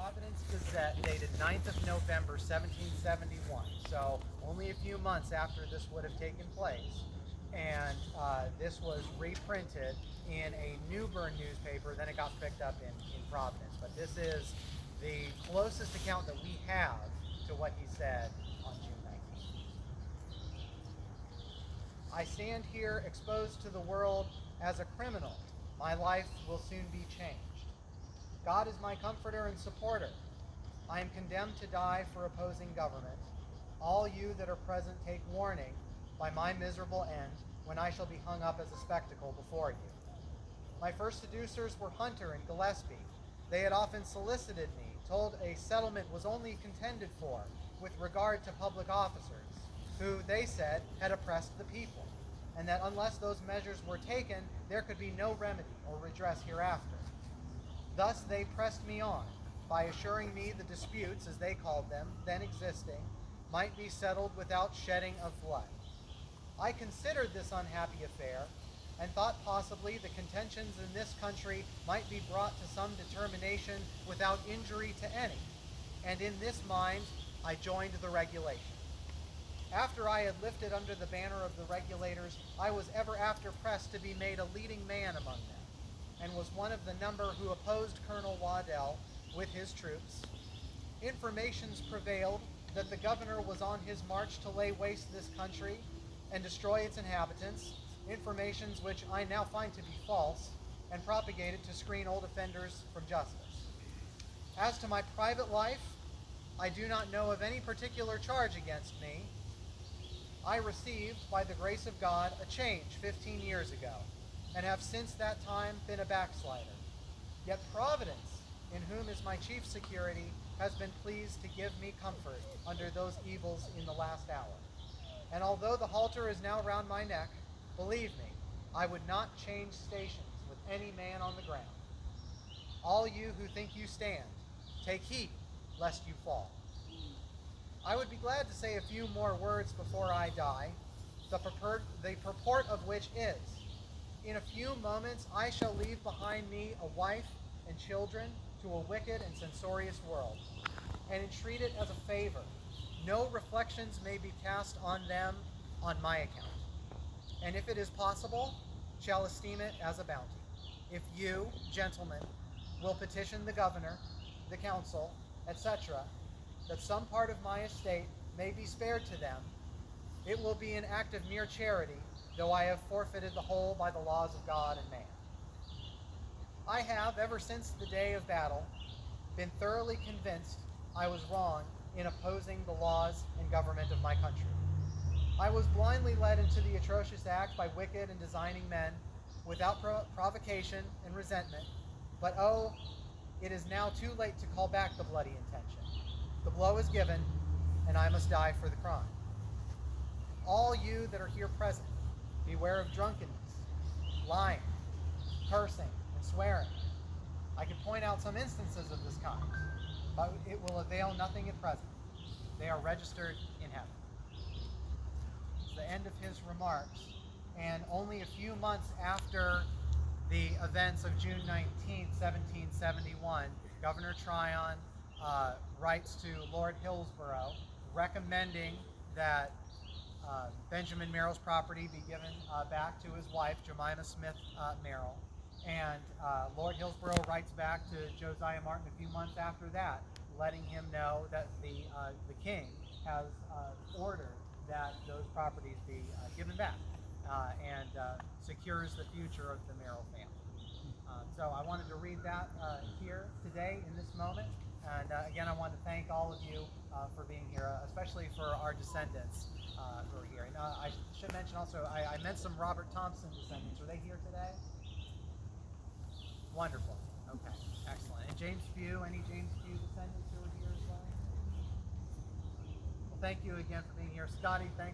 Providence Gazette dated 9th of November 1771, so only a few months after this would have taken place. And this was reprinted in a New Bern newspaper, then it got picked up in Providence. But this is the closest account that we have to what he said on June 19th. I stand here exposed to the world as a criminal. My life will soon be changed. God is my comforter and supporter. I am condemned to die for opposing government. All you that are present take warning by my miserable end when I shall be hung up as a spectacle before you. My first seducers were Hunter and Gillespie. They had often solicited me, told a settlement was only contended for with regard to public officers, who, they said, had oppressed the people, and that unless those measures were taken, there could be no remedy or redress hereafter. Thus they pressed me on, by assuring me the disputes, as they called them, then existing, might be settled without shedding of blood. I considered this unhappy affair, and thought possibly the contentions in this country might be brought to some determination without injury to any, and in this mind I joined the regulation. After I had lifted under the banner of the regulators, I was ever after pressed to be made a leading man among them, and was one of the number who opposed Colonel Waddell with his troops. Informations prevailed that the governor was on his march to lay waste this country and destroy its inhabitants, informations which I now find to be false and propagated to screen old offenders from justice. As to my private life, I do not know of any particular charge against me. I received, by the grace of God, a change 15 years ago, and have since that time been a backslider. Yet Providence, in whom is my chief security, has been pleased to give me comfort under those evils in the last hour. And although the halter is now round my neck, believe me, I would not change stations with any man on the ground. All you who think you stand, take heed lest you fall. I would be glad to say a few more words before I die, the purport of which is, in a few moments I shall leave behind me a wife and children to a wicked and censorious world, and entreat it as a favor. No reflections may be cast on them on my account, and if it is possible, shall esteem it as a bounty. If you, gentlemen, will petition the governor, the council, etc., that some part of my estate may be spared to them, it will be an act of mere charity, though I have forfeited the whole by the laws of God and man. I have, ever since the day of battle, been thoroughly convinced I was wrong in opposing the laws and government of my country. I was blindly led into the atrocious act by wicked and designing men, without provocation and resentment, but oh, it is now too late to call back the bloody intention. The blow is given, and I must die for the crime. All you that are here present, beware of drunkenness, lying, cursing, and swearing. I could point out some instances of this kind, but it will avail nothing at present. They are registered in heaven. It's the end of his remarks, and only a few months after the events of June 19, 1771, Governor Tryon writes to Lord Hillsborough recommending that Benjamin Merrill's property be given back to his wife, Jemima Smith Merrill. And Lord Hillsborough writes back to Josiah Martin a few months after that, letting him know that the king has ordered that those properties be given back and secures the future of the Merrill family. So I wanted to read that here today in this moment. And again, I want to thank all of you for being here, especially for our descendants who are here. And I should mention also, I met some Robert Thompson descendants. Are they here today? Wonderful. Okay, excellent. And James Few, any James Few descendants who are here as well? Well, thank you again for being here. Scotty, thanks.